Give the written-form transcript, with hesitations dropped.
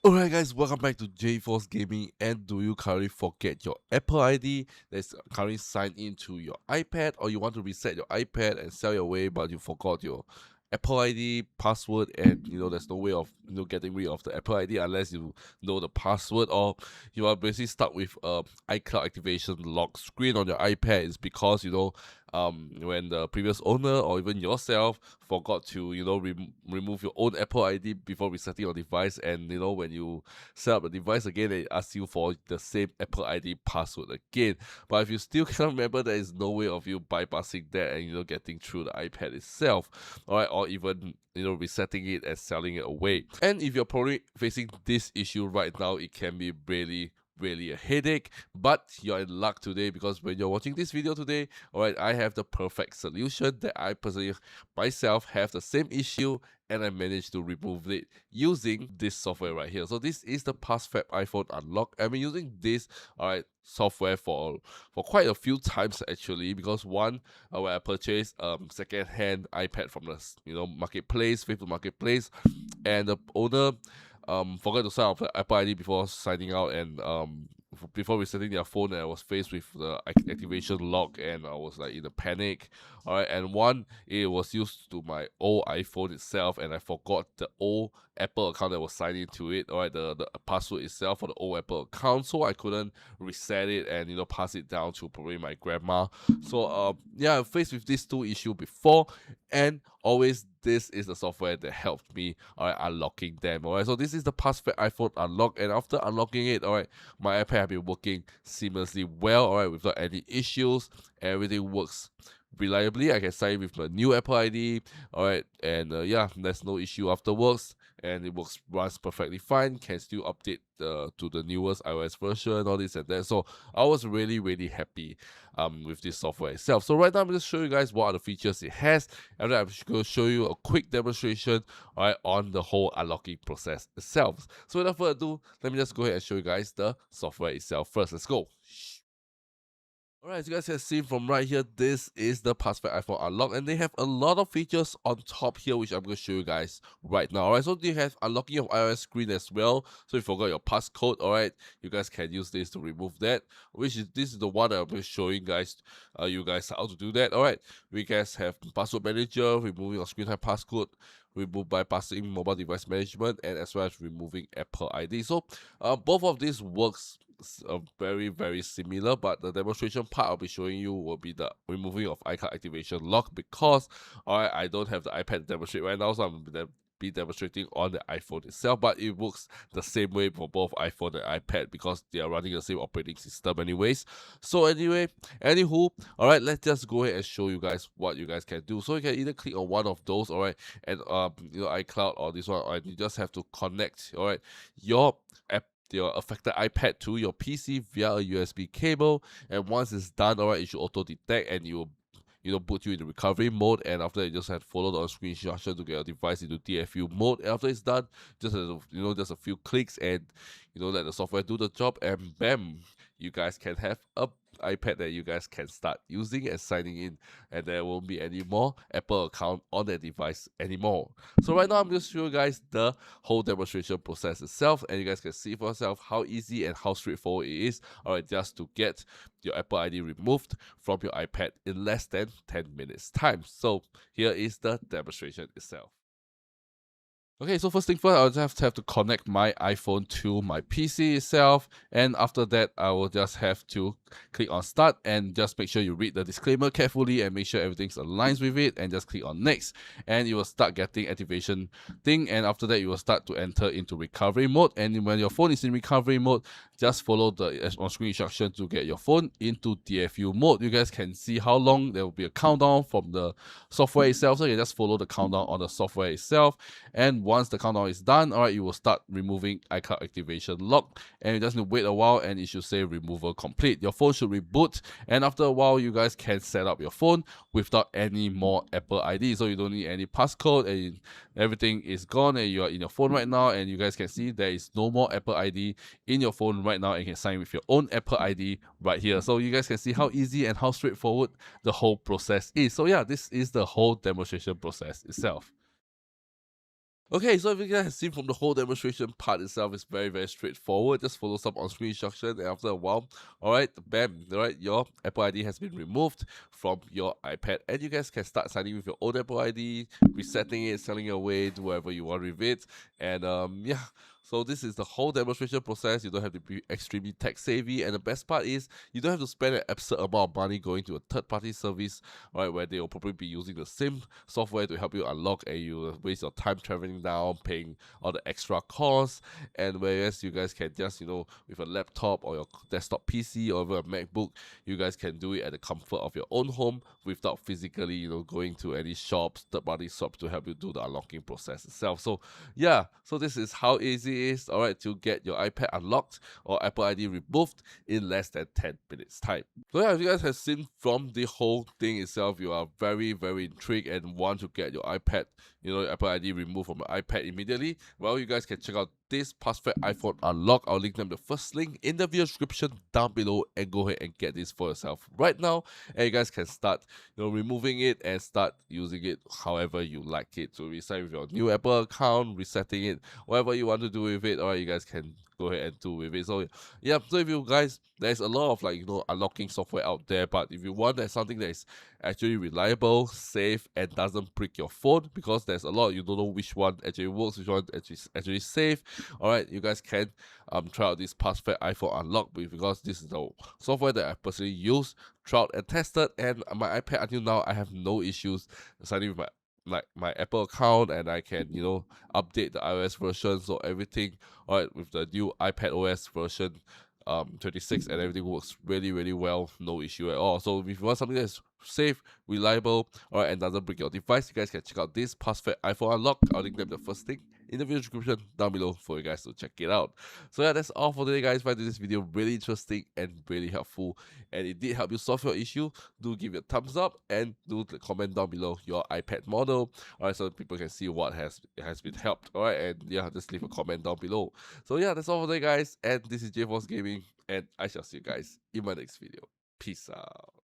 Alright guys, welcome back to 𝖩force Gaming. And do you currently forget your Apple ID that's currently signed into your iPad, or you want to reset your iPad and sell your way but you forgot your Apple ID password, and there's no way of getting rid of the Apple ID unless you know the password, or you are basically stuck with iCloud activation lock screen on your iPad. It's because when the previous owner or even yourself forgot to remove your own Apple ID before resetting your device, and when you set up the device again, they ask you for the same Apple ID password again. But if you still can't remember, there is no way of you bypassing that and getting through the iPad itself, alright, or even resetting it and selling it away. And if you're probably facing this issue right now, it can be really a headache, but you're in luck today, because when you're watching this video today, alright, I have the perfect solution that I personally myself have the same issue, and I managed to remove it using this software right here. So this is the PassFab iPhone Unlock. I've been using this software for quite a few times actually, because when I purchased second-hand iPad from the marketplace, Facebook Marketplace, and the owner forgot to sign up the Apple ID before signing out, and before resetting their phone, and I was faced with the activation lock, and I was like in a panic. Alright, and it was used to my old iPhone itself, and I forgot the old Apple account that was signed into it, alright, the password itself for the old Apple account, so I couldn't reset it and pass it down to probably my grandma. So yeah, I'm faced with these two issues before, and always this is the software that helped me unlocking them. Alright, so this is the PassFab iPhone Unlock, and after unlocking it, alright, my iPad have been working seamlessly well, alright, without any issues. Everything works reliably. I can sign with my new Apple ID, alright, and yeah, there's no issue afterwards, and it runs perfectly fine. Can still update to the newest iOS version, all this and that. So I was really happy with this software itself. So right now I'm going to show you guys what are the features it has, and then I'm going to show you a quick demonstration on the whole unlocking process itself. So without further ado, let me just go ahead and show you guys the software itself first. Let's go. Alright, as you guys can see from right here, this is the PassFab iPhone Unlock, and they have a lot of features on top here, which I'm going to show you guys right now. Alright, so they have unlocking of iOS screen as well. So if you forgot your passcode, alright, you guys can use this to remove that. This is the one that I'm going to show you guys how to do that. Alright, we guys have password manager, removing your screen time passcode, remove bypassing mobile device management, and as well as removing Apple ID. So both of these works very similar, but the demonstration part I'll be showing you will be the removing of iCloud activation lock, because I don't have the iPad to demonstrate right now, so I'm going to be demonstrating on the iPhone itself, but it works the same way for both iPhone and iPad because they are running the same operating system anyways. So anywho, alright, let's just go ahead and show you guys what you guys can do. So you can either click on one of those, alright, and iCloud or this one, alright, you just have to connect, alright, your affected iPad to your PC via a USB cable, and once it's done, alright, it should auto detect, and you will put you in the recovery mode, and after that, you just have to follow the on-screen instruction to get your device into DFU mode. And after it's done, just just a few clicks, and let the software do the job, and bam, you guys can have a iPad that you guys can start using and signing in, and there won't be any more Apple account on that device anymore. So right now I'm just showing you guys the whole demonstration process itself, and you guys can see for yourself how easy and how straightforward it is, alright, just to get your Apple ID removed from your iPad in less than 10 minutes time. So here is the demonstration itself. Okay, so first thing first, I'll just have to connect my iPhone to my PC itself, and after that, I will just have to click on Start, and just make sure you read the disclaimer carefully and make sure everything's aligns with it, and just click on Next, and you will start getting activation thing, and after that, you will start to enter into recovery mode, and when your phone is in recovery mode, just follow the on-screen instruction to get your phone into DFU mode. You guys can see how long there will be a countdown from the software itself, so you just follow the countdown on the software itself, and once the countdown is done, alright, you will start removing iCloud activation lock, and you just need to wait a while, and it should say removal complete. Your phone should reboot, and after a while, you guys can set up your phone without any more Apple ID, so you don't need any passcode, and everything is gone, and you are in your phone right now, and you guys can see there is no more Apple ID in your phone right now, and you can sign with your own Apple ID right here. So you guys can see how easy and how straightforward the whole process is. So yeah, this is the whole demonstration process itself. Okay, so if you guys have seen from the whole demonstration part itself, it's very straightforward. Just follow some on-screen instructions, and after a while, alright, bam, alright, your Apple ID has been removed from your iPad, and you guys can start signing with your own Apple ID, resetting it, selling it away, do whatever you want with it, and yeah. So this is the whole demonstration process. You don't have to be extremely tech savvy, and the best part is you don't have to spend an absurd amount of money going to a third-party service, right, where they will probably be using the same software to help you unlock, and you waste your time traveling down, paying all the extra costs. And whereas you guys can just, with a laptop or your desktop PC or even a MacBook, you guys can do it at the comfort of your own home without physically, going to any shops, third-party shops to help you do the unlocking process itself. So yeah, so this is how easy it is, alright, to get your iPad unlocked or Apple ID removed in less than 10 minutes time. So yeah, if you guys have seen from the whole thing itself, you are very intrigued and want to get your iPad, your Apple ID removed from your iPad immediately, well, you guys can check out this PassFab iPhone Unlock. I'll link them the first link in the video description down below, and go ahead and get this for yourself right now. And you guys can start, removing it and start using it however you like it. So resign with your new Apple account, resetting it, whatever you want to do with it. Alright, you guys can go ahead and do with it. So yeah, so if you guys, there's a lot of unlocking software out there, but if you want something that is actually reliable, safe, and doesn't break your phone, because there's a lot you don't know which one actually works, which one actually safe. Alright, you guys can try out this PassFab iPhone Unlock, because this is the software that I personally use, tried and tested, and my iPad until now I have no issues signing with my Apple account, and I can update the iOS version, so everything, alright, with the new iPad OS version 26, and everything works really well, no issue at all. So if you want something that's safe, reliable, alright, and doesn't break your device, you guys can check out this PassFab iPhone Unlock. I'll link them the first thing in the video description down below for you guys to check it out. So yeah, that's all for today, guys. If I did this video really interesting and really helpful, and it did help you solve your issue, do give it a thumbs up and do comment down below your iPad model, alright, so people can see what has been helped. Alright, and yeah, just leave a comment down below. So yeah, that's all for today, guys, and this is 𝖩forcegaming, and I shall see you guys in my next video. Peace out.